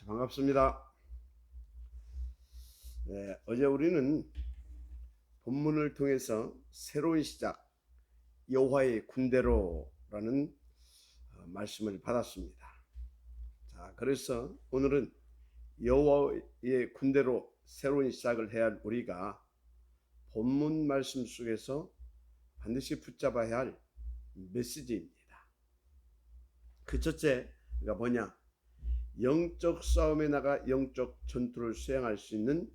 반갑습니다. 네, 어제 우리는 본문을 통해서 새로운 시작, 여호와의 군대로라는 말씀을 받았습니다. 자, 그래서 오늘은 여호와의 군대로 새로운 시작을 해야 할 우리가 본문 말씀 속에서 반드시 붙잡아야 할 메시지입니다. 그 첫째가 뭐냐? 영적 싸움에 나가 영적 전투를 수행할 수 있는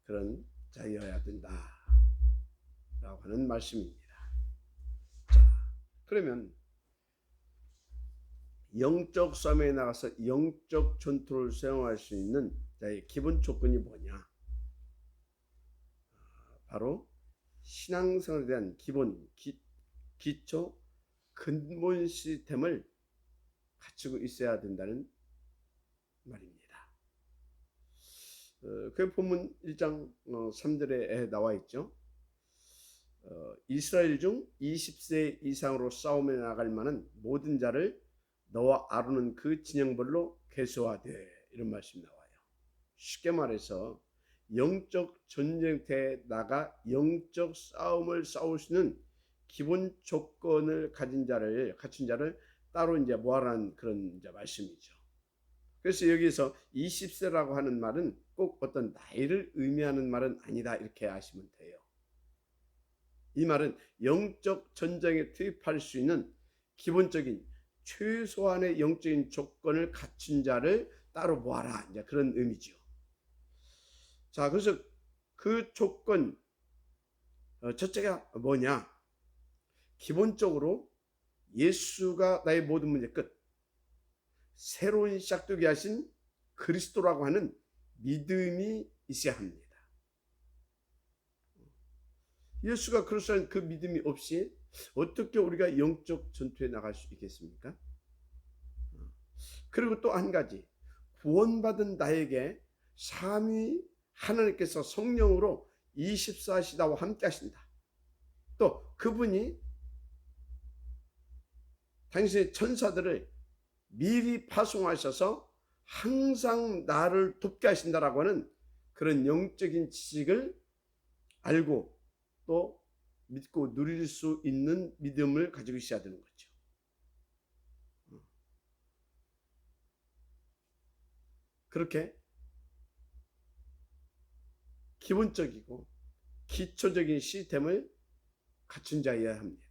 그런 자여야 된다 라고 하는 말씀입니다. 자, 그러면 영적 싸움에 나가서 영적 전투를 수행할 수 있는 자의 기본 조건이 뭐냐? 바로 신앙생활에 대한 기초 근본 시스템을 갖추고 있어야 된다는 말입니다. 그 본문 1장 3절에 나와 있죠. 이스라엘 중 20세 이상으로 싸움에 나갈 만한 모든 자를 너와 아론은 그 진영별로 계수하되, 이런 말씀이 나와요. 쉽게 말해서 영적 전쟁터에 나가 영적 싸움을 싸울 수 있는 기본 조건을 갖춘 자를 따로 이제 모아라는 그런 이제 말씀이죠. 그래서 여기서 20세라고 하는 말은 꼭 어떤 나이를 의미하는 말은 아니다, 이렇게 아시면 돼요. 이 말은 영적 전쟁에 투입할 수 있는 기본적인 최소한의 영적인 조건을 갖춘 자를 따로 모아라, 이제 그런 의미죠. 자, 그래서 그 조건 첫째가 뭐냐? 기본적으로 예수가 나의 모든 문제 끝, 새로운 시작되게 하신 그리스도라고 하는 믿음이 있어야 합니다. 예수가 그리스도라는 그 믿음이 없이 어떻게 우리가 영적 전투에 나갈 수 있겠습니까? 그리고 또 한 가지, 구원받은 나에게 삼위 하나님께서 성령으로 24시다와 함께 하신다. 또 그분이 당신의 천사들을 미리 파송하셔서 항상 나를 돕게 하신다라고 하는 그런 영적인 지식을 알고 또 믿고 누릴 수 있는 믿음을 가지고 있어야 되는 거죠. 그렇게 기본적이고 기초적인 시스템을 갖춘 자여야 합니다.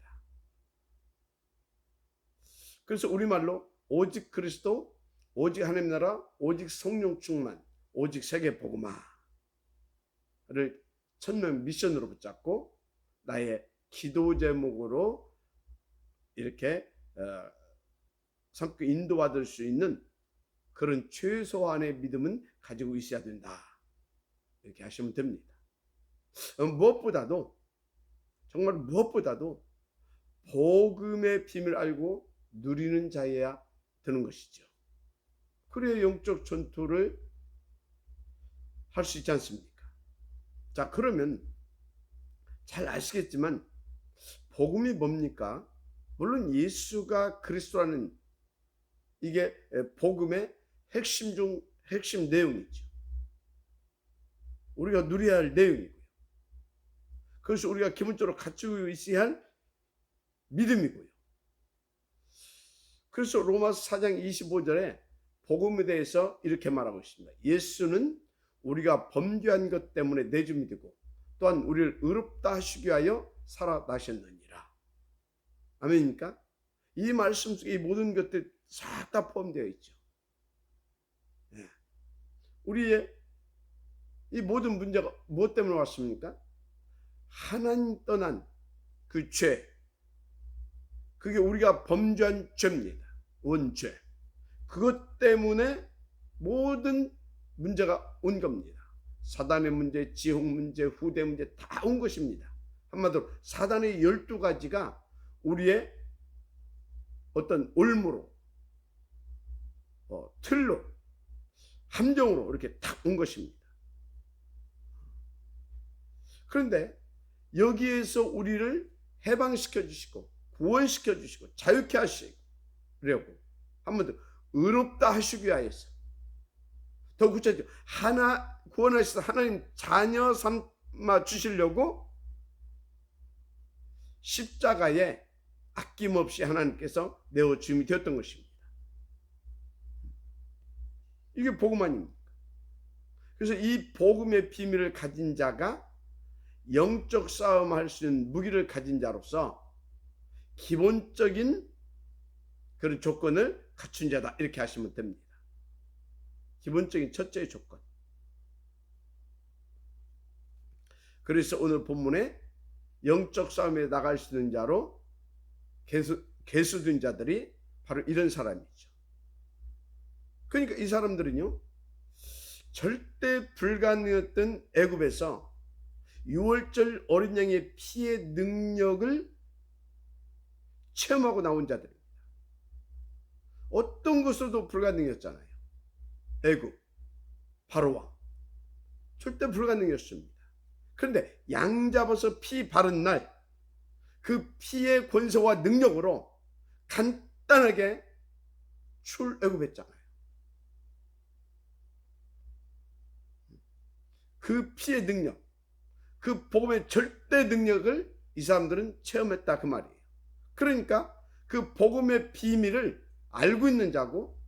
그래서 우리말로 오직 그리스도, 오직 하나님 나라, 오직 성령 충만, 오직 세계 복음화를 천명 미션으로 붙잡고 나의 기도 제목으로 이렇게 삼고 인도받을 수 있는 그런 최소한의 믿음은 가지고 있어야 된다, 이렇게 하시면 됩니다. 정말 무엇보다도 복음의 비밀을 알고 누리는 자여야 되는 것이죠. 그래야 영적 전투를 할 수 있지 않습니까? 자, 그러면 잘 아시겠지만 복음이 뭡니까? 물론 예수가 그리스도라는 이게 복음의 핵심 중 핵심 내용이죠. 우리가 누려야 할 내용이고요. 그래서 우리가 기본적으로 갖추고 있어야 할 믿음이고요. 그래서 로마서 4장 25절에 복음에 대해서 이렇게 말하고 있습니다. 예수는 우리가 범죄한 것 때문에 내주 믿고 또한 우리를 의롭다 하시기 위하여 살아나셨느니라. 아멘입니까? 이 말씀 속에 이 모든 것들이 싹 다 포함되어 있죠. 우리의 이 모든 문제가 무엇 때문에 왔습니까? 하나님 떠난 그 죄, 그게 우리가 범죄한 죄입니다. 원죄. 그것 때문에 모든 문제가 온 겁니다. 사단의 문제, 지옥 문제, 후대 문제 다 온 것입니다. 한마디로 사단의 12가지가 우리의 어떤 올무로, 틀로, 함정으로 이렇게 딱 온 것입니다. 그런데 여기에서 우리를 해방시켜 주시고 구원시켜 주시고 자유케 하시려고 한 번 더 의롭다 하시기 위하여서 더 구체적으로 구원하셔서 하나님 자녀 삼아 주시려고 십자가에 아낌없이 하나님께서 내어주임이 되었던 것입니다. 이게 복음 아닙니까? 그래서 이 복음의 비밀을 가진 자가 영적 싸움할 수 있는 무기를 가진 자로서 기본적인 그런 조건을 갖춘 자다, 이렇게 하시면 됩니다. 기본적인 첫째 조건. 그래서 오늘 본문에 영적 싸움에 나갈 수 있는 자로 계수된 자들이 바로 이런 사람이죠. 그러니까 이 사람들은요, 절대 불가능했던 애굽에서 6월절 어린 양의 피의 능력을 체험하고 나온 자들입니다. 어떤 것으로도 불가능했잖아요. 애굽 바로왕 절대 불가능했습니다. 그런데 양 잡아서 피 바른 날 그 피의 권세와 능력으로 간단하게 출애굽했잖아요. 그 피의 능력, 그 복음의 절대 능력을 이 사람들은 체험했다, 그 말이에요. 그러니까 그 복음의 비밀을 알고 있는 자고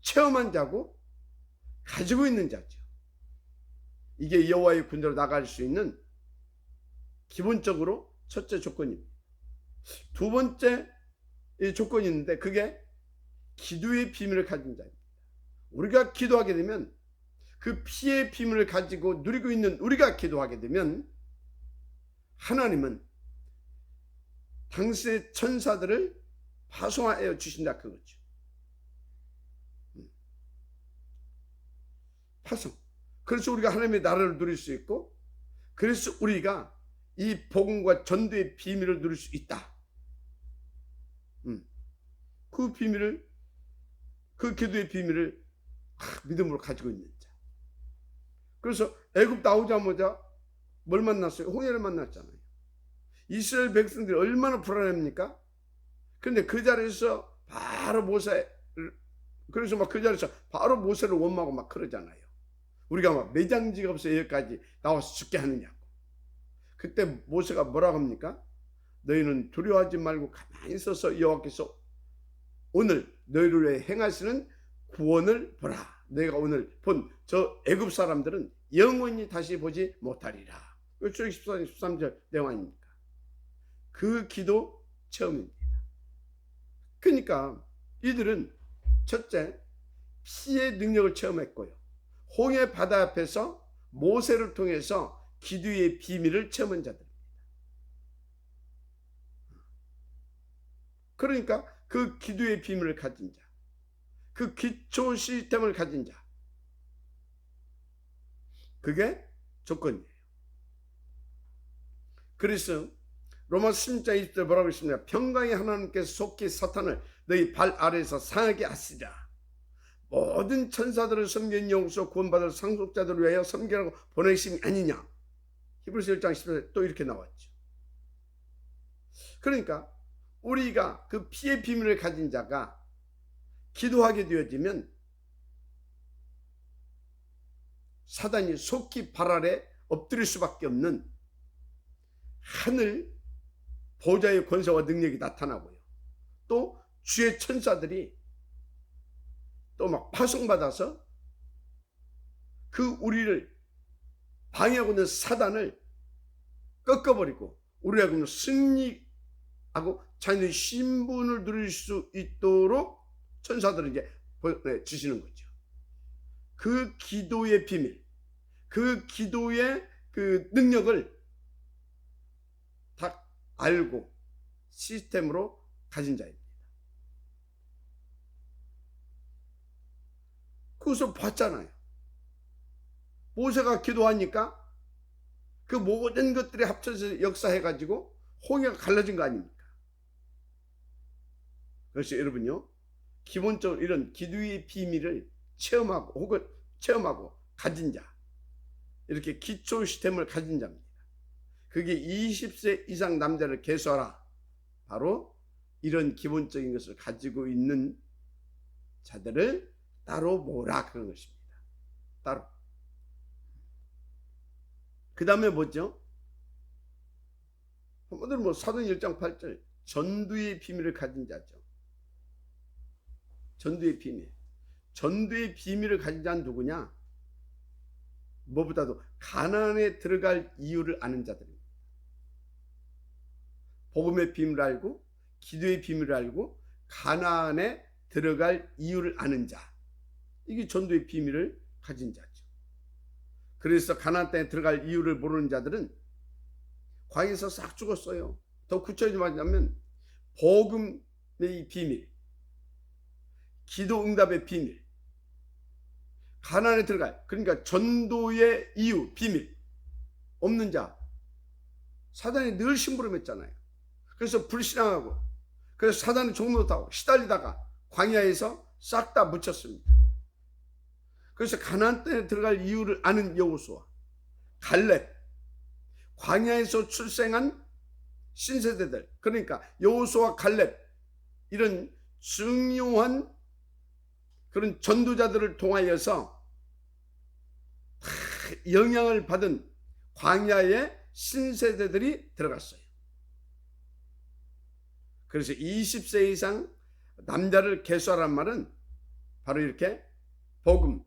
체험한 자고 가지고 있는 자죠. 이게 여호와의 군대로 나갈 수 있는 기본적으로 첫째 조건입니다. 두 번째 조건이 있는데 그게 기도의 비밀을 가진 자입니다. 우리가 기도하게 되면 그 피의 비밀을 가지고 누리고 있는 우리가 기도하게 되면 하나님은 당신의 천사들을 파송하여 주신다, 그거죠. 파송. 그래서 우리가 하나님의 나라를 누릴 수 있고, 그래서 우리가 이 복음과 전도의 비밀을 누릴 수 있다. 그 비밀을, 그 기도의 비밀을 믿음으로 가지고 있는 자. 그래서 애굽 나오자마자 뭘 만났어요? 홍해를 만났잖아요. 이스라엘 백성들이 얼마나 불안합니까? 그런데 그 자리에서 바로 그래서 막 그 자리에서 바로 모세를 원망하고 막 그러잖아요. 우리가 막 매장지가 없어 여기까지 나와서 죽게 하느냐고. 그때 모세가 뭐라고 합니까? 너희는 두려워하지 말고 가만히 있어서 여호와께서 오늘 너희를 위해 행하시는 구원을 보라. 내가 오늘 본 저 애굽 사람들은 영원히 다시 보지 못하리라. 출애굽 14장 13절 내용 아닙니까? 그 기도 체험입니다. 그러니까 이들은 첫째, 피의 능력을 체험했고요. 홍해 바다 앞에서 모세를 통해서 기도의 비밀을 체험한 자들입니다. 그러니까 그 기도의 비밀을 가진 자, 그 기초 시스템을 가진 자, 그게 조건이에요. 그래서 로마서 16장 20절 뭐라고 했습니까? 평강의 하나님께서 속히 사탄을 너희 발 아래에서 상하게 하시자. 모든 천사들을 섬긴 영으로서 구원받을 상속자들을 위하여 섬기라고 보내심이 아니냐. 히브리서 1장 10절 또 이렇게 나왔죠. 그러니까 우리가 그 피의 비밀을 가진 자가 기도하게 되어지면 사단이 속히 발 아래 엎드릴 수밖에 없는 하늘 보좌의 권세와 능력이 나타나고요. 또 주의 천사들이 또 막 파송받아서 그 우리를 방해하고 있는 사단을 꺾어버리고 우리하고는 승리하고 자신의 신분을 누릴 수 있도록 천사들을 이제 주시는 거죠. 그 기도의 비밀, 그 기도의 그 능력을 다 알고 시스템으로 가진 자입니다. 그것을 봤잖아요. 모세가 기도하니까 그 모든 것들이 합쳐서 역사해가지고 홍해가 갈라진 거 아닙니까? 그래서 여러분요, 기본적으로 이런 기도의 비밀을 체험하고 혹은 체험하고 가진 자, 이렇게 기초 시스템을 가진 자입니다. 그게 20세 이상 남자를 계수하라. 바로 이런 기본적인 것을 가지고 있는 자들을 따로 모으라, 그런 것입니다. 따로. 그 다음에 뭐죠? 한번들 뭐 사도행 1장 8절 전두의 비밀을 가진 자죠. 전두의 비밀. 전두의 비밀을 가진 자는 누구냐? 무엇보다도 가나안에 들어갈 이유를 아는 자들입니다. 복음의 비밀을 알고 기도의 비밀을 알고 가나안에 들어갈 이유를 아는 자. 이게 전도의 비밀을 가진 자죠. 그래서 가나안 땅에 들어갈 이유를 모르는 자들은 광야에서 싹 죽었어요. 더 구체적으로 말하자면 복음의 비밀, 기도 응답의 비밀, 가나안에 들어갈, 그러니까 전도의 이유, 비밀 없는 자, 사단이 늘 심부름했잖아요. 그래서 불신앙하고, 그래서 사단의 종노릇하고 시달리다가 광야에서 싹 다 묻혔습니다. 그래서 가나안 땅에 들어갈 이유를 아는 여호수아, 갈렙, 광야에서 출생한 신세대들, 그러니까 여호수아, 갈렙, 이런 중요한 그런 전도자들을 통하여서 영향을 받은 광야의 신세대들이 들어갔어요. 그래서 20세 이상 남자를 계수하란 말은 바로 이렇게 복음,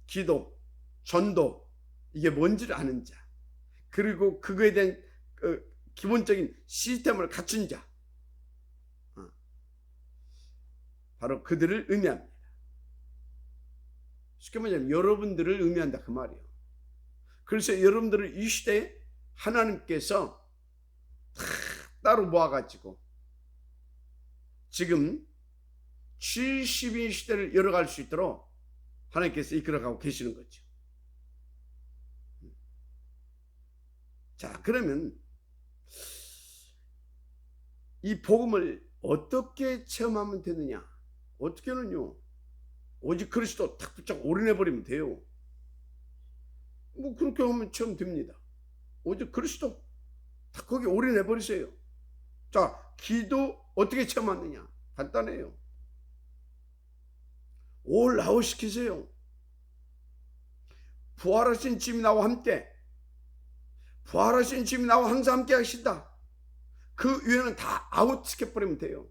기도, 전도, 이게 뭔지를 아는 자, 그리고 그거에 대한 기본적인 시스템을 갖춘 자, 바로 그들을 의미합니다. 쉽게 말하면 여러분들을 의미한다 그 말이에요. 그래서 여러분들을 이 시대에 하나님께서 따로 모아가지고 지금 70인 시대를 열어갈 수 있도록 하나님께서 이끌어가고 계시는 거죠. 자, 그러면 이 복음을 어떻게 체험하면 되느냐? 어떻게는요? 오직 그리스도 탁 붙잡고 올인해버리면 돼요. 뭐 그렇게 하면 체험됩니다. 오직 그리스도 탁 거기 올인해버리세요. 자, 기도 어떻게 체험하느냐? 간단해요. 올 아웃 시키세요. 부활하신 주님이 나와 함께, 부활하신 주님이 나와 항상 함께 하신다. 그 위에는 다 아웃 시켜버리면 돼요.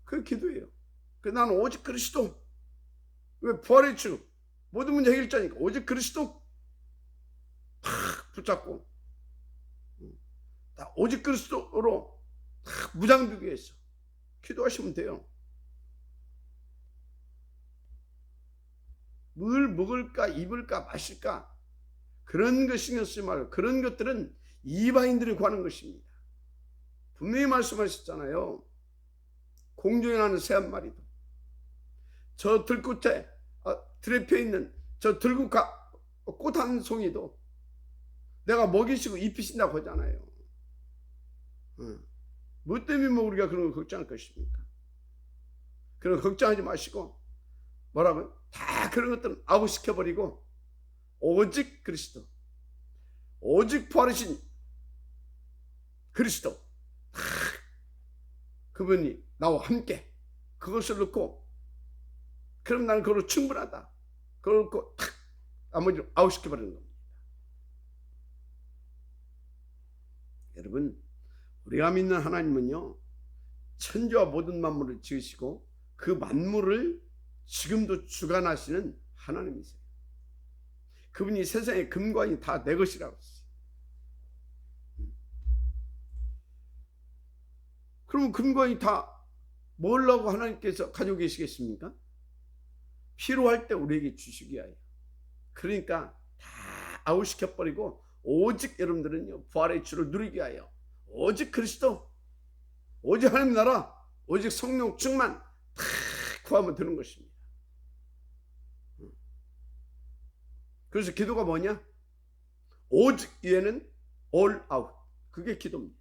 그게 기도예요. 나는 오직 그리스도. 왜? 부활의 주, 모든 문제 해결자니까 오직 그리스도 탁 붙잡고 오직 그리스도로 탁 무장되기 위해서 기도하시면 돼요. 뭘 먹을까 입을까 마실까 그런 것 신경 쓰지 말고, 그런 것들은 이방인들이 구하는 것입니다. 분명히 말씀하셨잖아요. 공중에 나는 새 한 마리도 저 들꽃에 들에 있는 저 들꽃 꽃 한 송이도 내가 먹이시고 입히신다고 하잖아요. 뭐 때문에 뭐 우리가 그런 거 걱정할 것입니까? 그런 거 걱정하지 마시고 뭐라고요? 다 그런 것들은 아웃시켜버리고 오직 그리스도, 오직 부활하신 그리스도, 그분이 나와 함께, 그것을 넣고 그럼 나는 그걸로 충분하다. 그걸 넣고 탁 나머지를 아웃시켜버리는 겁니다. 여러분, 우리가 믿는 하나님은요, 천지와 모든 만물을 지으시고 그 만물을 지금도 주관하시는 하나님이세요. 그분이 세상의 금과 인 다 내 것이라고 했어요. 그러면 금과 인 다 뭐라고 하나님께서 가지고 계시겠습니까? 필요할 때 우리에게 주시기 위하여. 그러니까 다 아웃시켜버리고 오직 여러분들은요, 부활의 주를 누리기 위하여 오직 그리스도, 오직 하나님 나라, 오직 성령 충만 다 구하면 되는 것입니다. 그래서 기도가 뭐냐? 오직 위에는 all out. 그게 기도입니다.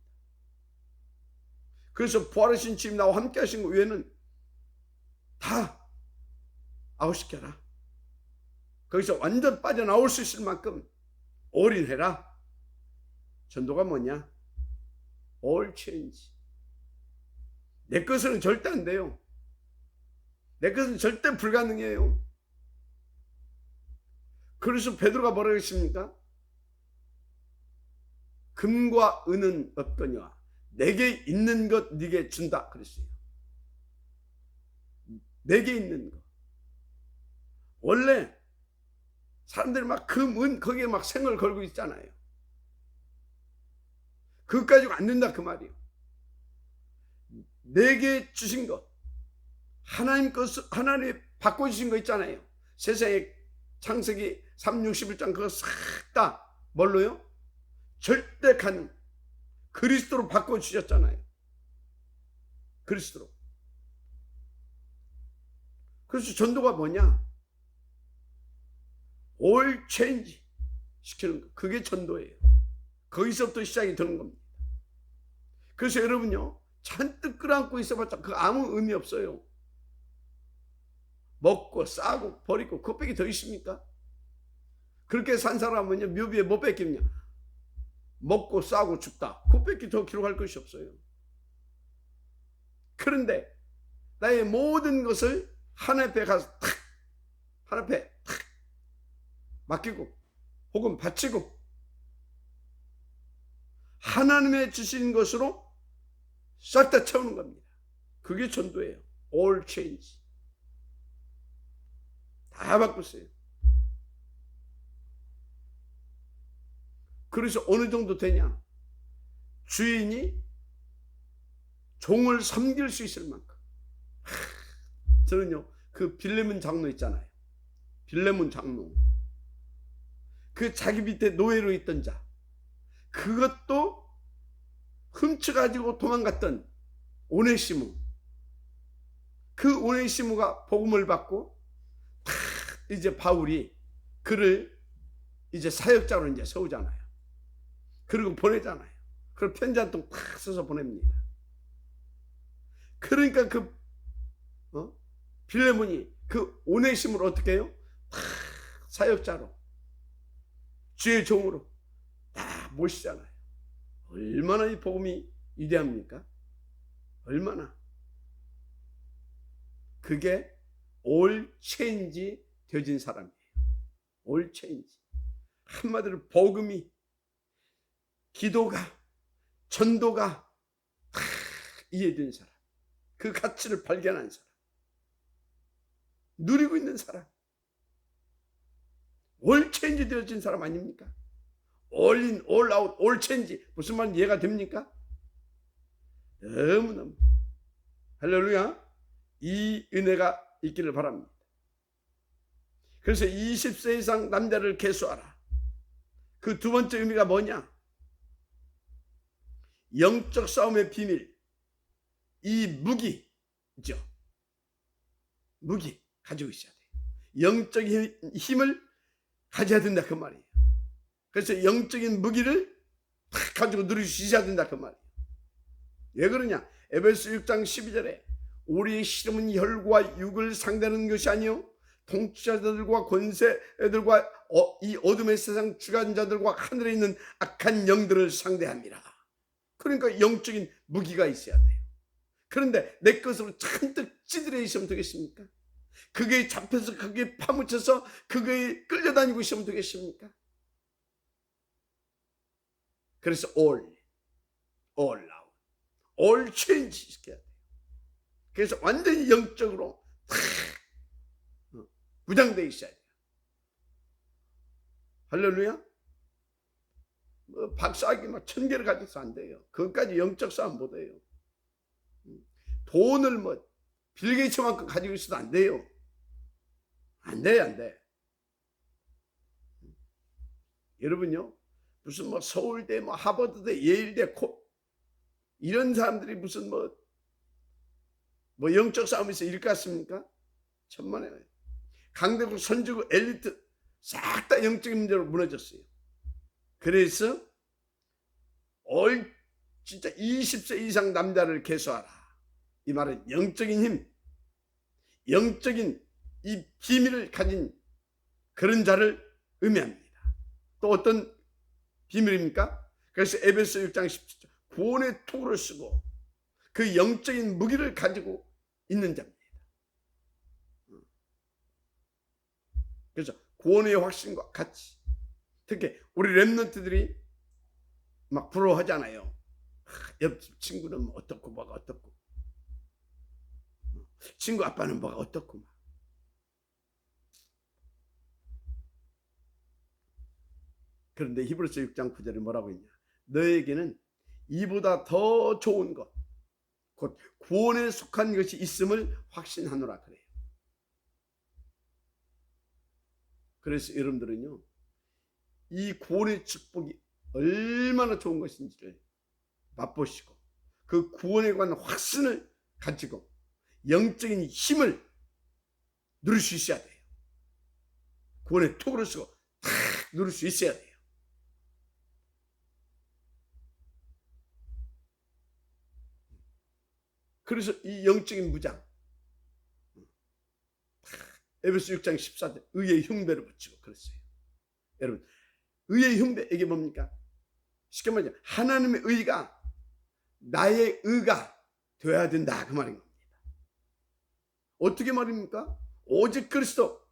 그래서 부활하신 주님 나와 함께 하신 것 위에는 다 아웃시켜라. 거기서 완전 빠져나올 수 있을 만큼 올인해라. 전도가 뭐냐? all change. 내 것은 절대 안 돼요. 내 것은 절대 불가능해요. 그래서 베드로가 뭐라고 했습니까? 금과 은은 없거니와 내게 있는 것 네게 준다 그랬어요. 내게 있는 것. 원래 사람들이 막 금, 은 거기에 막 생을 걸고 있잖아요. 그것 가지고 안 된다 그 말이에요. 내게 주신 것, 하나님 것을 하나님이 바꿔주신 거 있잖아요. 세상에 창세기 3:61장 그거 싹 다 뭘로요? 절대 가능 그리스도로 바꿔주셨잖아요. 그리스도로. 그래서 전도가 뭐냐? all change 시키는 거. 그게 전도예요. 거기서부터 시작이 되는 겁니다. 그래서 여러분요, 잔뜩 끌어안고 있어봤자 그 아무 의미 없어요. 먹고 싸고 버리고 그것밖에 더 있습니까? 그렇게 산 사람은요, 묘비에 못 뺏기냐? 먹고 싸고 죽다. 그것밖에 더 기록할 것이 없어요. 그런데 나의 모든 것을 하나님 앞에 가서 탁, 하나님 앞에 탁 맡기고 혹은 바치고 하나님의 주신 것으로 싹 다 채우는 겁니다. 그게 전도예요. all change. 다 바꿨어요. 그래서 어느 정도 되냐? 주인이 종을 섬길 수 있을 만큼. 저는요, 그 빌레몬 장로 있잖아요. 빌레몬 장로. 그 자기 밑에 노예로 있던 자. 그것도 훔쳐가지고 도망갔던 오네시모. 그 오네시모가 복음을 받고 이제 바울이 그를 이제 사역자로 이제 세우잖아요. 그리고 보내잖아요. 그리고 편지 한 통 탁 써서 보냅니다. 그러니까 그 빌레몬이 그 오네시모를 어떻게 해요? 탁 사역자로 주의 종으로 다 모시잖아요. 얼마나 이 복음이 위대합니까? 얼마나. 그게 all change 되어진 사람이에요. all change. 한마디로 복음이, 기도가, 전도가 다 이해된 사람. 그 가치를 발견한 사람. 누리고 있는 사람. all change 되어진 사람 아닙니까? all in, all out, all change. 무슨 말인지 이해가 됩니까? 너무너무. 할렐루야. 이 은혜가 있기를 바랍니다. 그래서 20세 이상 남자를 계수하라. 그 두 번째 의미가 뭐냐? 영적 싸움의 비밀. 이 무기죠. 무기 가지고 있어야 돼요. 영적인 힘을 가져야 된다 그 말이에요. 그래서 영적인 무기를 딱 가지고 누릴 수 있어야 된다 그 말이에요. 왜 그러냐? 에베소 6장 12절에 우리의 씨름은 혈과 육을 상대하는 것이 아니요 통치자들과 권세들과 이 어둠의 세상 주관자들과 하늘에 있는 악한 영들을 상대합니다. 그러니까 영적인 무기가 있어야 돼요. 그런데 내 것으로 잔뜩 찌들어 있으면 되겠습니까? 그게 잡혀서 그게 파묻혀서 그게 끌려다니고 있으면 되겠습니까? 그래서 all out, all change 시켜야 돼요. 그래서 완전히 영적으로 다 무장되어 있어야 돼요. 할렐루야. 뭐 박사학위 막 1000개를 가져서 안 돼요. 그것까지 영적 싸움 못 해요. 돈을 뭐 빌 게이츠만큼 가지고 있어도 안 돼요. 안 돼, 안 돼. 여러분요, 무슨 뭐 서울대, 뭐 하버드대, 예일대, 이런 사람들이 무슨 뭐 영적 싸움에서 일 같습니까? 천만에. 강대국 선지국 엘리트 싹 다 영적인 문제로 무너졌어요. 그래서 진짜 20세 이상 남자를 계수하라. 이 말은 영적인 힘, 영적인 이 비밀을 가진 그런 자를 의미합니다. 또 어떤 비밀입니까? 그래서 에베소 6장 17절 구원의 토구를 쓰고 그 영적인 무기를 가지고 있는 자입니다. 그래서 구원의 확신과 같이, 특히 우리 렘넌트들이 막 부러워하잖아요. 옆집 친구는 뭐 어떻고 뭐가 어떻고, 친구 아빠는 뭐가 어떻고 막. 그런데 히브리서 6장 9절에 뭐라고 했냐? 너에게는 이보다 더 좋은 것, 곧 구원에 속한 것이 있음을 확신하노라 그래요. 그래서 여러분들은요, 이 구원의 축복이 얼마나 좋은 것인지를 맛보시고 그 구원에 관한 확신을 가지고 영적인 힘을 누릴 수 있어야 돼요. 구원의 톡을 쓰고 탁 누릴 수 있어야 돼요. 그래서 이 영적인 무장, 에베소 6장 14절 의의 흉배를 붙이고 그랬어요. 여러분, 의의 흉배 이게 뭡니까? 쉽게 말하면 하나님의 의가 나의 의가 되어야 된다 그 말인 겁니다. 어떻게 말입니까? 오직 그리스도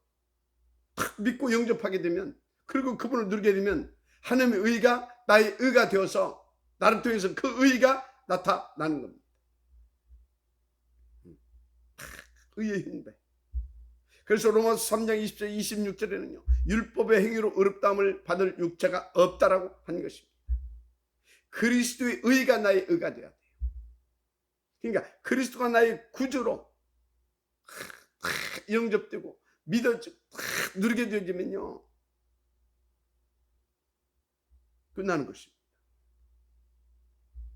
탁 믿고 영접하게 되면, 그리고 그분을 누리게 되면 하나님의 의가 나의 의가 되어서 나를 통해서 그 의가 나타나는 겁니다. 의의 흉배. 그래서 로마서 3장 20절 26절에는요 율법의 행위로 의롭다함을 받을 육체가 없다라고 한 것입니다. 그리스도의 의가 나의 의가 되어야 돼요. 그러니까 그리스도가 나의 구주로 영접되고 믿어지고 누리게 되어지면요 끝나는 것입니다.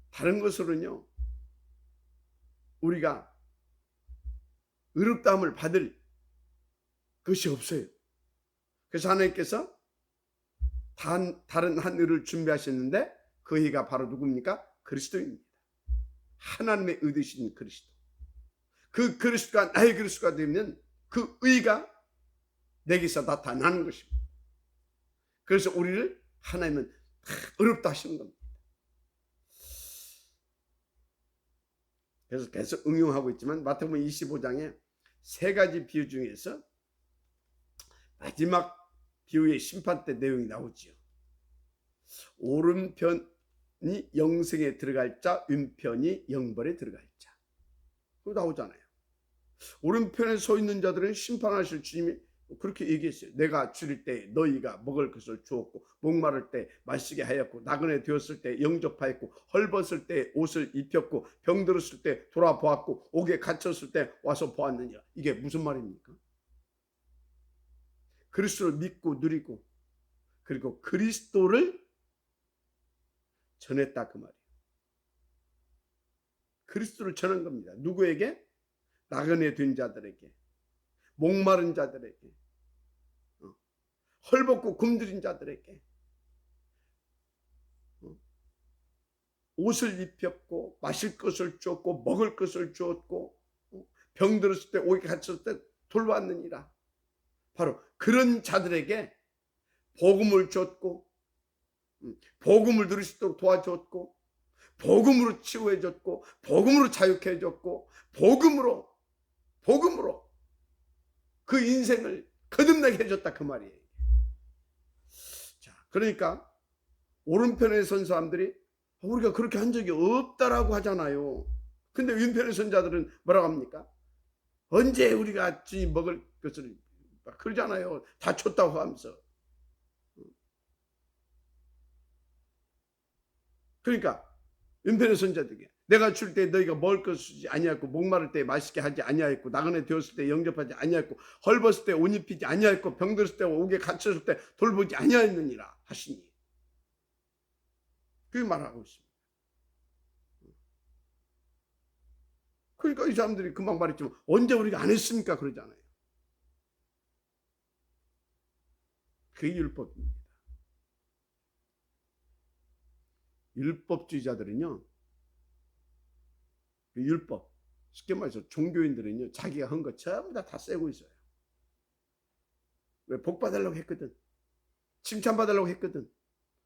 다른 것으로는요 우리가 의롭다함을 받을 것이 없어요. 그래서 하나님께서 다른 한 의를 준비하셨는데 그 의가 바로 누굽니까? 그리스도입니다. 하나님의 의 되신 그리스도. 그 그리스도가 나의 그리스도가 되면 그 의가 내게서 나타나는 것입니다. 그래서 우리를 하나님은 의롭다 하시는 겁니다. 그래서 계속 응용하고 있지만 마태복음 25장에 세 가지 비유 중에서 마지막 비유의 심판 때 내용이 나오지요. 오른편이 영생에 들어갈 자, 왼편이 영벌에 들어갈 자. 그거 나오잖아요. 오른편에 서 있는 자들은 심판하실 주님이 그렇게 얘기했어요. 내가 줄일 때 너희가 먹을 것을 주었고, 목마를 때 마시게 하였고, 나그네 되었을 때 영접하였고, 헐벗을 때 옷을 입혔고, 병들었을 때 돌아보았고, 옥에 갇혔을 때 와서 보았느니라. 이게 무슨 말입니까? 그리스도를 믿고 누리고 그리고 그리스도를 전했다 그 말이에요. 그리스도를 전한 겁니다. 누구에게? 나그네 된 자들에게, 목마른 자들에게, 헐벗고 굶주린 자들에게, 옷을 입혔고 마실 것을 주었고 먹을 것을 주었고, 병들었을 때 옥에 갇혔을 때 돌봤느니라. 바로 그런 자들에게 복음을 줬고, 복음을 누릴 수 있도록 도와줬고, 복음으로 치유해줬고, 복음으로 자유케 해줬고, 복음으로 그 인생을 거듭나게 해줬다 그 말이에요. 자, 그러니까 오른편에 선 사람들이 우리가 그렇게 한 적이 없다라고 하잖아요. 근데 왼편에 선 자들은 뭐라고 합니까? 언제 우리가 주님 먹을 것을 그러잖아요. 다 줬다고 하면서. 그러니까 왼편의 선자들에게 내가 줄 때 너희가 먹을 것을 주지 아니하였고, 목마를 때 맛있게 하지 아니하였고, 나그네 되었을 때 영접하지 아니하였고, 헐벗을 때 옷 입히지 아니하였고, 병들었을 때 옥에 갇혔을 때 돌보지 아니하였느니라 하시니. 그게 말하고 있습니다. 그러니까 이 사람들이 금방 말했지만 언제 우리가 안 했습니까? 그러잖아요. 그게 율법입니다. 율법주의자들은요, 율법, 쉽게 말해서 종교인들은요, 자기가 한 거 전부 다 세고 있어요. 왜? 복 받으려고 했거든, 칭찬받으려고 했거든,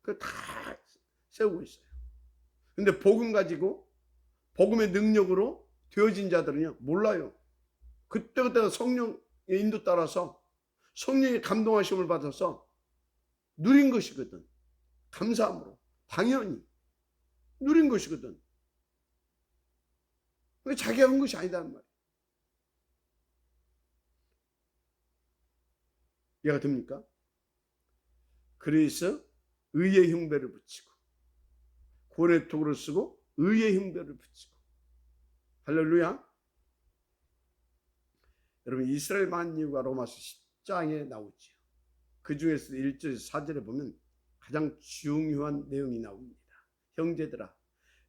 그거 다 세우고 있어요. 근데 복음 가지고 복음의 능력으로 되어진 자들은요 몰라요. 그때그때 성령의 인도 따라서 성령의 감동하심을 받아서 누린 것이거든. 감사함으로 당연히 누린 것이거든. 근데 자기가 한 것이 아니다는 말이야. 이해가 됩니까? 그래서 의의 흉배를 붙이고 구원의 도구를 쓰고 의의 흉배를 붙이고. 할렐루야. 여러분, 이스라엘 만유가 로마서 10장에 나오죠. 그 중에서 1절 4절에 보면 가장 중요한 내용이 나옵니다. 형제들아,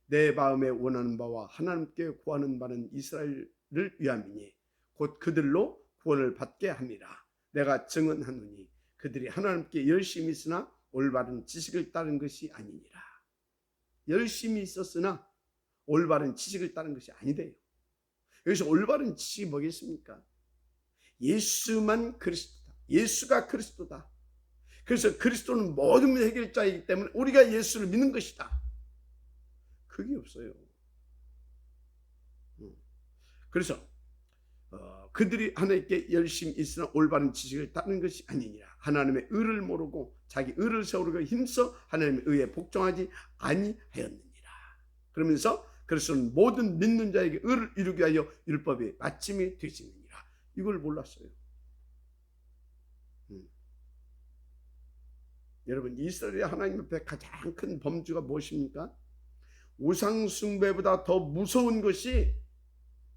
내 마음에 원하는 바와 하나님께 구하는 바는 이스라엘을 위함이니 곧 그들로 구원을 받게 함이라. 내가 증언하노니 그들이 하나님께 열심히 있으나 올바른 지식을 따른 것이 아니니라. 열심히 있었으나 올바른 지식을 따른 것이 아니래요. 여기서 올바른 지식이 뭐겠습니까? 예수만 그리스도다. 예수가 그리스도다. 그래서 그리스도는 모든 해결자이기 때문에 우리가 예수를 믿는 것이다. 그게 없어요. 그래서 그들이 하나님께 열심히 있으나 올바른 지식을 따르는 것이 아니니라. 하나님의 의를 모르고 자기 의를 세우려고 힘써 하나님의 의에 복종하지 아니하였느니라. 그러면서 그리스도는 모든 믿는 자에게 의를 이루게 하여 율법의 마침이 되시느니라. 이걸 몰랐어요. 여러분, 이스라엘의 하나님 앞에 가장 큰 범주가 무엇입니까? 우상 숭배보다 더 무서운 것이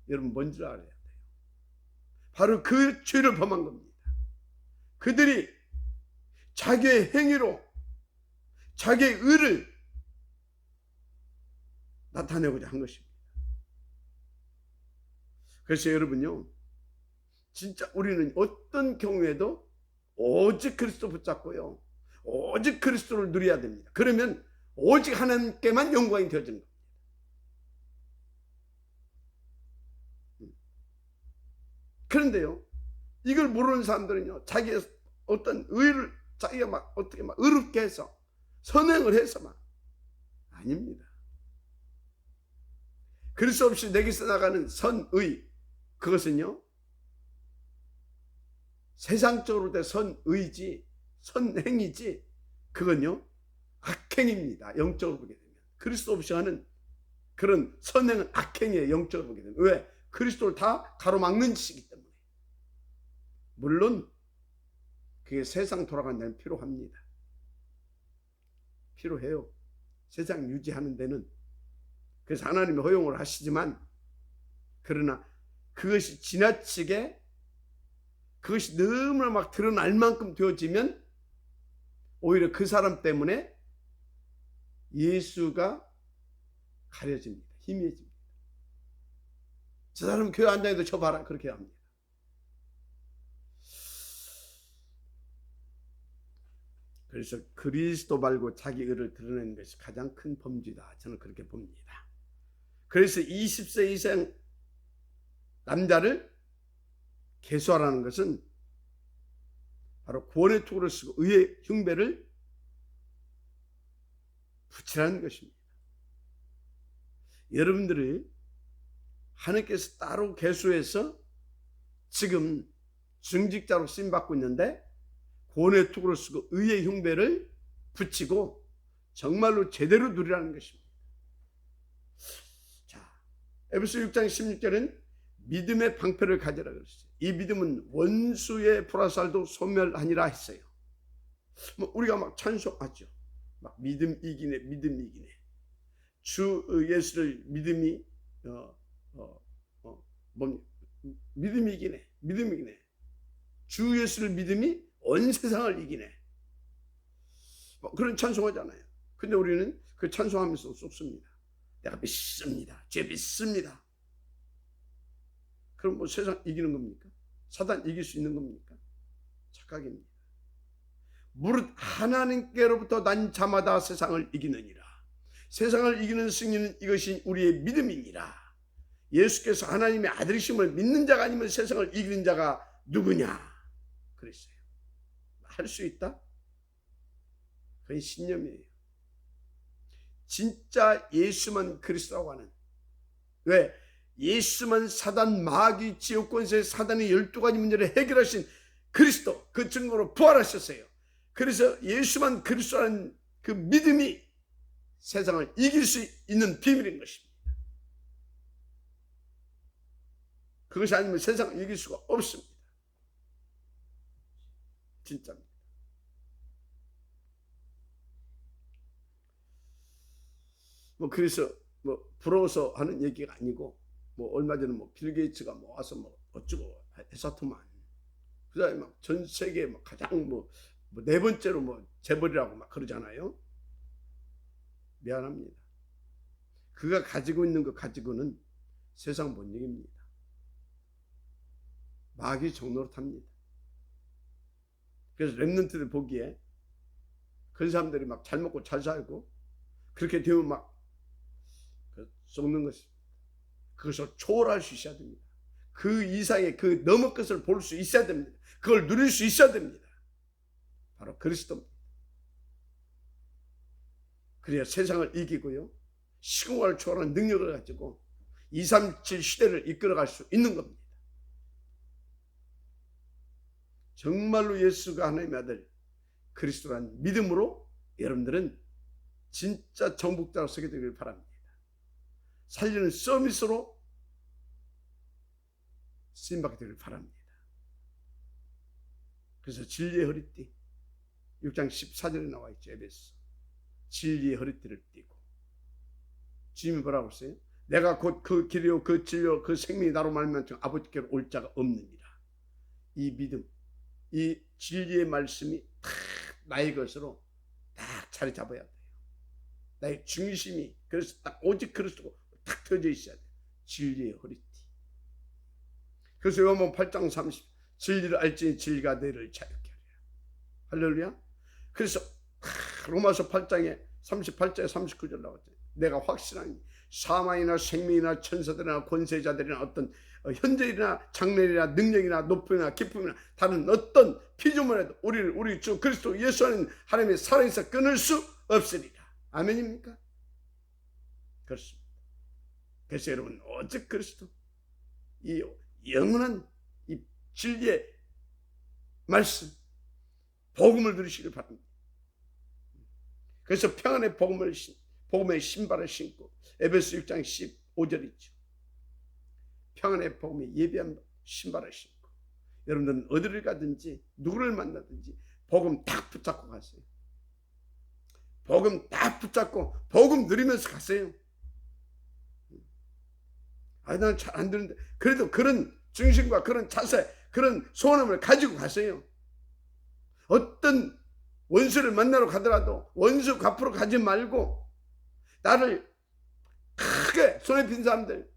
여러분 뭔지 알아야 돼요. 바로 그 죄를 범한 겁니다. 그들이 자기의 행위로 자기의 의를 나타내고자 한 것입니다. 그래서 여러분요, 진짜 우리는 어떤 경우에도 오직 그리스도 붙잡고요, 오직 그리스도를 누려야 됩니다. 그러면 오직 하나님께만 영광이 되어지는 겁니다. 그런데요, 이걸 모르는 사람들은요, 자기의 어떤 의를 자기가 막 어떻게 막 의롭게 해서 선행을 해서 막 아닙니다. 그리스도 없이 내게서 나가는 선의, 그것은요 세상적으로 된 선의지 선행이지 그건요 악행입니다. 영적으로 보게 되면 그리스도 없이 하는 그런 선행은 악행이에요. 영적으로 보게 되면. 왜? 그리스도를 다 가로막는 짓이기 때문에. 물론 그게 세상 돌아가는 데는 필요합니다. 필요해요. 세상 유지하는 데는. 그래서 하나님이 허용을 하시지만, 그러나 그것이 지나치게 그것이 너무나 막 드러날 만큼 되어지면 오히려 그 사람 때문에 예수가 가려집니다. 희미해집니다. 저 사람 교회 안 다녀도 저 봐라, 그렇게 합니다. 그래서 그리스도 말고 자기 의를 드러내는 것이 가장 큰 범죄다, 저는 그렇게 봅니다. 그래서 20세 이상 남자를 계수하라는 것은 바로 구원의 토구를 쓰고 의의 흉배를 붙이라는 것입니다. 여러분들이 하나님께서 따로 계수해서 지금 중직자로 쓰임받고 있는데 구원의 토구를 쓰고 의의 흉배를 붙이고 정말로 제대로 누리라는 것입니다. 자, 에베소 6장 16절은 믿음의 방패를 가지라 그랬어요. 이 믿음은 원수의 불화살도 소멸하니라 했어요. 뭐 우리가 막 찬송하죠. 막 믿음 이기네, 믿음 이기네. 주 예수를 믿음이 믿음이 이기네, 믿음이 이기네. 주 예수를 믿음이 온 세상을 이기네. 뭐 그런 찬송하잖아요. 근데 우리는 그 찬송하면서 쏟습니다. 내가 믿습니다. 죄 믿습니다. 그럼 뭐 세상 이기는 겁니까? 사단 이길 수 있는 겁니까? 착각입니다. 무릇 하나님께로부터 난 자마다 세상을 이기느니라. 세상을 이기는 승리는 이것이 우리의 믿음이니라. 예수께서 하나님의 아들이심을 믿는 자가 아니면 세상을 이기는 자가 누구냐 그랬어요. 할 수 있다? 그건 신념이에요. 진짜 예수만 그리스도라고 하는, 왜? 예수만 사단, 마귀, 지옥 권세, 사단의 12가지 문제를 해결하신 그리스도 그 증거로 부활하셨어요. 그래서 예수만 그리스도라는 그 믿음이 세상을 이길 수 있는 비밀인 것입니다. 그것이 아니면 세상을 이길 수가 없습니다. 진짜입니다. 그래서 부러워서 하는 얘기가 아니고 얼마 전에 빌 게이츠가 와서 어쩌고 했었더만 그다음에 전 세계 가장 네 번째로 재벌이라고 그러잖아요. 미안합니다. 그가 가지고 있는 것 가지고는 세상 못 이깁니다. 마귀 종노릇합니다. 그래서 렘넌트들 보기에 그런 사람들이 잘 먹고 잘 살고 그렇게 되면 썩는 것입니다. 그것을 초월할 수 있어야 됩니다. 그 이상의 그 넘을 것을 볼 수 있어야 됩니다. 그걸 누릴 수 있어야 됩니다. 바로 그리스도입니다. 그래야 세상을 이기고요. 시공간을 초월하는 능력을 가지고 237 시대를 이끌어갈 수 있는 겁니다. 정말로 예수가 하나님의 아들 그리스도라는 믿음으로 여러분들은 진짜 정복자로 서게 되길 바랍니다. 살리는 서밋으로 쓰임받게 되길 바랍니다. 그래서 진리의 허리띠 6장 14절에 나와 있죠. 에베소 진리의 허리띠를 띠고 주님이 뭐라고 했어요? 내가 곧 그 길이요 그 진리요 그 생명이 나로 말미암아 아버지께로 올 자가 없느니라. 이 믿음 이 진리의 말씀이 딱 나의 것으로 딱 자리 잡아야 돼요. 나의 중심이 그래서 딱 오직 그리스도고 딱 터져 있어야 돼요. 진리의 허리띠. 그래서 요한복음 8장 30 진리를 알지니 진리가 너희를 자유케 하리라. 할렐루야. 그래서 로마서 8장에 38절에 39절 나왔잖아요. 내가 확신하니 사망이나 생명이나 천사들이나 권세자들이나 어떤 현재이나 장래이나 능력이나 높음이나 기쁨이나 다른 어떤 피조물에도 우리 주 그리스도 예수 안에 하나님의 살아있어 끊을 수 없으리라. 아멘입니까? 그렇습니다. 그래서 여러분 오직 그리스도 이 영원한 이 진리의 말씀 복음을 들으시길 바랍니다. 그래서 평안의 복음의 신발을 신고 에베소 6장 15절 있죠. 평안의 복음에 예비한 신발을 신고 여러분들은 어디를 가든지 누구를 만나든지 복음 딱 붙잡고 가세요. 복음 딱 붙잡고 복음 누리면서 가세요. 나는 잘 안 되는데 그래도 그런 중심과 그런 자세 그런 소원함을 가지고 가세요. 어떤 원수를 만나러 가더라도 원수 갚으러 가지 말고 나를 크게 손에 빈 사람들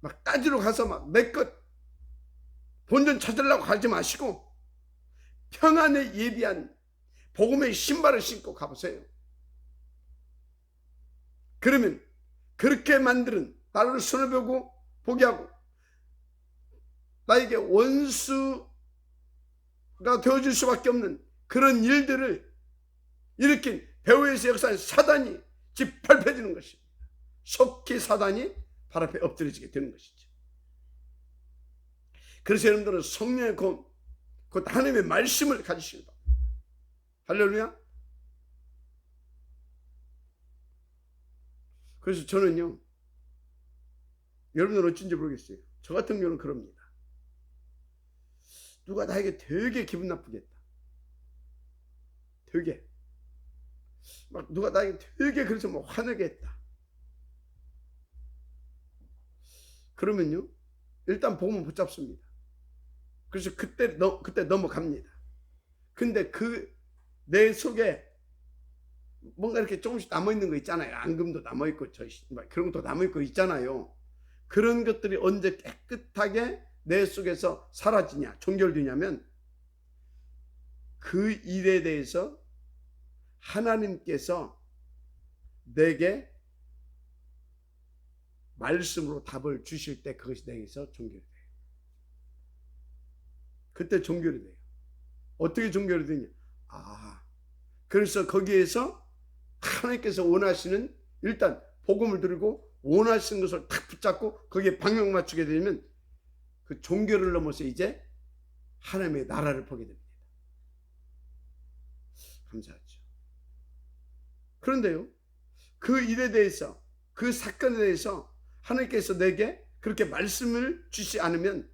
막 따지러 가서 내 것 본전 찾으려고 가지 마시고 평안에 예비한 복음의 신발을 신고 가보세요. 그러면 그렇게 만드는 나를 손을 보게 하고 나에게 원수가 되어줄 수밖에 없는 그런 일들을 일으킨 배후에서 역사한 사단이 짓밟혀지는 것입니다. 속히 사단이 발 앞에 엎드려지게 되는 것이죠. 그래서 여러분들은 성령의 곧 하나님의 말씀을 가지시기 바랍니다. 할렐루야. 그래서 저는요 여러분들은 어쩐지 모르겠어요. 저 같은 경우는 그럽니다. 누가 나에게 되게 기분 나쁘게 했다. 되게 누가 나에게 되게 그래서 화나게 했다. 그러면요 일단 복음을 붙잡습니다. 그래서 그때 넘어갑니다. 근데 내 속에 뭔가 이렇게 조금씩 남아있는 거 있잖아요. 앙금도 남아있고 그런 것도 남아있고 있잖아요. 그런 것들이 언제 깨끗하게 내 속에서 사라지냐 종결되냐면 그 일에 대해서 하나님께서 내게 말씀으로 답을 주실 때 그것이 내게서 종결이 돼요. 그때 종결이 돼요. 어떻게 종결이 되냐? 그래서 거기에서 하나님께서 원하시는 일단 복음을 들고 원하시는 것을 탁 붙잡고 거기에 방향 맞추게 되면 그 종교를 넘어서 이제 하나님의 나라를 보게 됩니다. 감사하죠. 그런데요, 그 일에 대해서, 그 사건에 대해서 하나님께서 내게 그렇게 말씀을 주시 않으면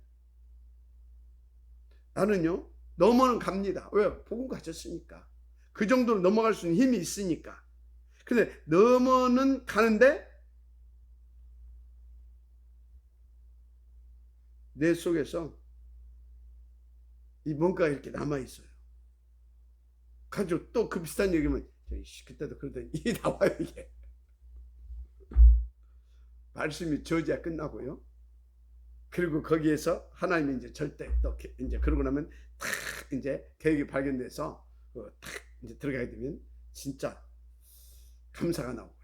나는요 넘어는 갑니다. 왜요? 복음 가졌으니까. 그 정도로 넘어갈 수 있는 힘이 있으니까. 근데 넘어는 가는데 내 속에서 이 뭔가 이렇게 남아있어요. 가지고 또 그 비슷한 얘기면 그때도 그러더니 이 나와요. 이게 말씀이 저지야 끝나고요. 그리고 거기에서 하나님이 이제 절대 또 이제 그러고 나면 탁 이제 계획이 발견돼서 탁 이제 들어가게 되면 진짜 감사가 나오고요.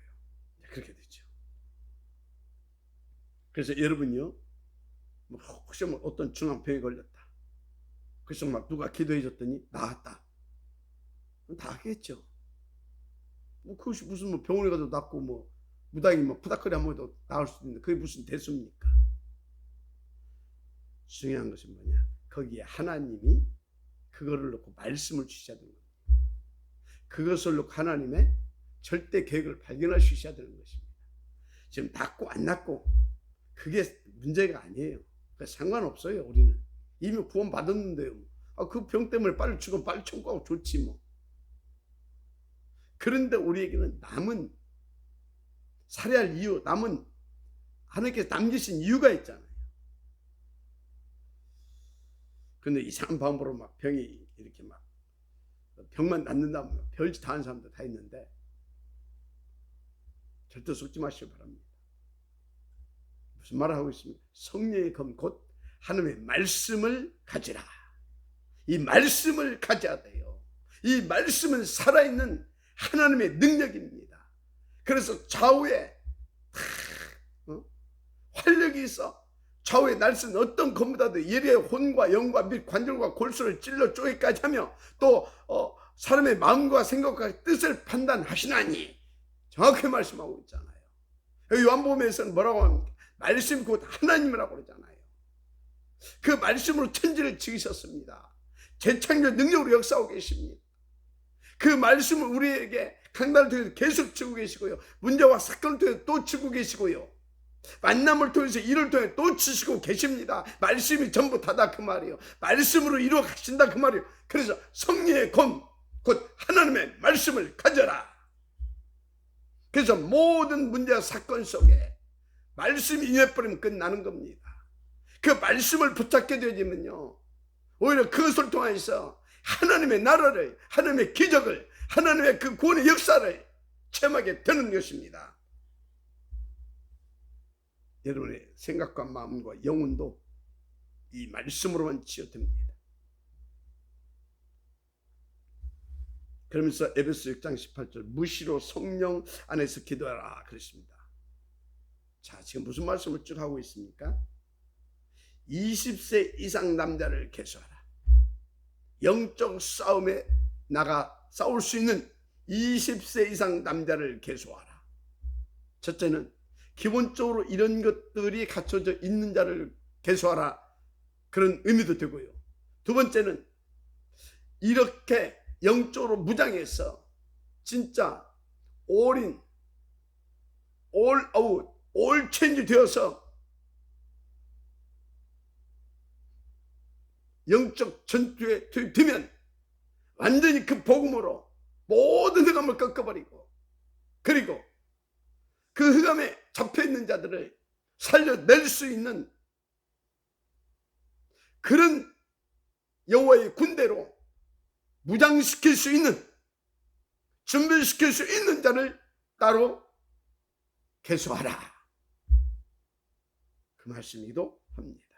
그렇게 되죠. 그래서 여러분요, 혹시 뭐 어떤 중환병에 걸렸다. 그래서 막 누가 기도해 줬더니 나았다. 다 하겠죠. 뭐 그것이 무슨 뭐 병원에 가도 낫고 뭐 무당이 뭐 푸닥거리 한 번도 나을 수 있는데 그게 무슨 대수입니까? 중요한 것은 뭐냐? 거기에 하나님이 그거를 놓고 말씀을 주셔야 되는 겁니다. 그것을 놓고 하나님의 절대 계획을 발견할 수 있어야 되는 것입니다. 지금 낫고 안 낫고 그게 문제가 아니에요. 상관없어요. 우리는 이미 구원 받았는데요. 그 병 때문에 빨리 죽으면 빨리 천국하고 좋지 뭐. 그런데 우리에게는 남은 살해할 이유, 남은 하나님께서 남기신 이유가 있잖아요. 근데 이상한 방법으로 막 병이 이렇게 막 병만 낫는다면 별짓 다 하는 사람도 다 있는데 절대 속지 마시기 바랍니다. 무슨 말을 하고 있습니까? 성령의 검 곧 하나님의 말씀을 가지라. 이 말씀을 가져야 돼요. 이 말씀은 살아있는 하나님의 능력입니다. 그래서 좌우에 활력이 있어 좌우에 날선 어떤 검보다도 예리의 혼과 영과 및 관절과 골수를 찔러 쪼개까지 하며 또 사람의 마음과 생각과 뜻을 판단하시나니 정확히 말씀하고 있잖아요. 여기 요한복음에서는 뭐라고 합니까? 말씀 곧 하나님이라고 그러잖아요. 그 말씀으로 천지를 지으셨습니다. 재창조 능력으로 역사하고 계십니다. 그 말씀을 우리에게 강단을 통해서 계속 주고 계시고요. 문제와 사건을 통해서 또 주고 계시고요. 만남을 통해서 일을 통해 또 주시고 계십니다. 말씀이 전부 다다 그 말이에요. 말씀으로 이루어 가신다 그 말이에요. 그래서 성령의 검 곧 하나님의 말씀을 가져라. 그래서 모든 문제와 사건 속에 말씀이 임해버리면 끝나는 겁니다. 그 말씀을 붙잡게 되지면요 오히려 그것을 통해서 하나님의 나라를, 하나님의 기적을, 하나님의 그 구원의 역사를 체험하게 되는 것입니다. 여러분의 생각과 마음과 영혼도 이 말씀으로만 치유됩니다. 그러면서 에베소 6장 18절 무시로 성령 안에서 기도하라 그랬습니다. 자, 지금 무슨 말씀을 쭉 하고 있습니까? 20세 이상 남자를 개수하라. 영적 싸움에 나가 싸울 수 있는 20세 이상 남자를 개수하라. 첫째는 기본적으로 이런 것들이 갖춰져 있는 자를 개수하라. 그런 의미도 되고요. 두 번째는 이렇게 영적으로 무장해서 진짜 올인, 올 아웃, 올 체인지 되어서 영적 전투에 되면 완전히 그 복음으로 모든 흑암을 꺾어버리고 그리고 그 흑암에 잡혀있는 자들을 살려낼 수 있는 그런 여호와의 군대로 무장시킬 수 있는, 준비시킬 수 있는 자를 따로 개수하라. 그 말씀이기도 합니다.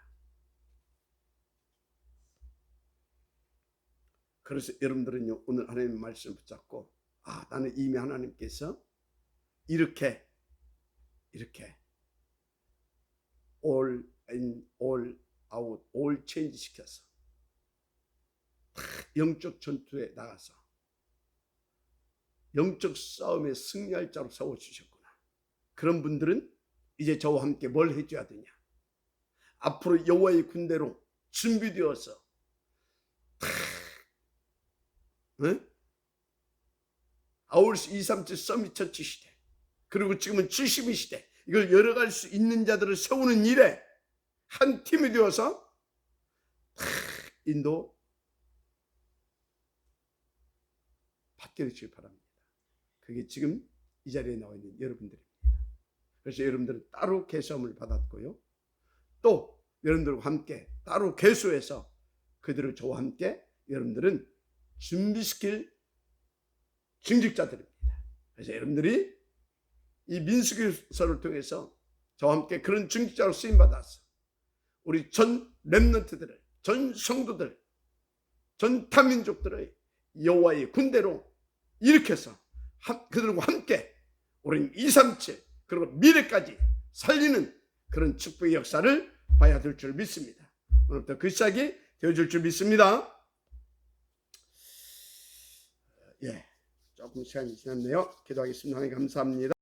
그래서 여러분들은요 오늘 하나님의 말씀을 붙잡고 나는 이미 하나님께서 이렇게 all in, all out, all change 시켜서 영적 전투에 나가서 영적 싸움에 승리할 자로 세워주셨구나. 그런 분들은 이제 저와 함께 뭘 해줘야 되냐? 앞으로 여호와의 군대로 준비되어서 아울스 237 서밋 처치 시대, 그리고 지금은 72 시대, 이걸 열어갈 수 있는 자들을 세우는 일에 한 팀이 되어서 인도 받게 되시길 바랍니다. 그게 지금 이 자리에 나와 있는 여러분들입니다. 그래서 여러분들은 따로 계수함을 받았고요, 또 여러분들과 함께 따로 계수해서 그들을 저와 함께 여러분들은 준비시킬 증직자들입니다. 그래서 여러분들이 이 민수기서를 통해서 저와 함께 그런 증직자로 쓰임받아서 우리 전 렘넌트들을, 전 성도들, 전 타민족들의 여호와의 군대로 일으켜서 그들과 함께 우리는 237 그리고 미래까지 살리는 그런 축복의 역사를 봐야 될 줄 믿습니다. 오늘부터 그 시작이 되어줄 줄 믿습니다. 조금 시간이 지났네요. 기도하겠습니다. 하나님 감사합니다.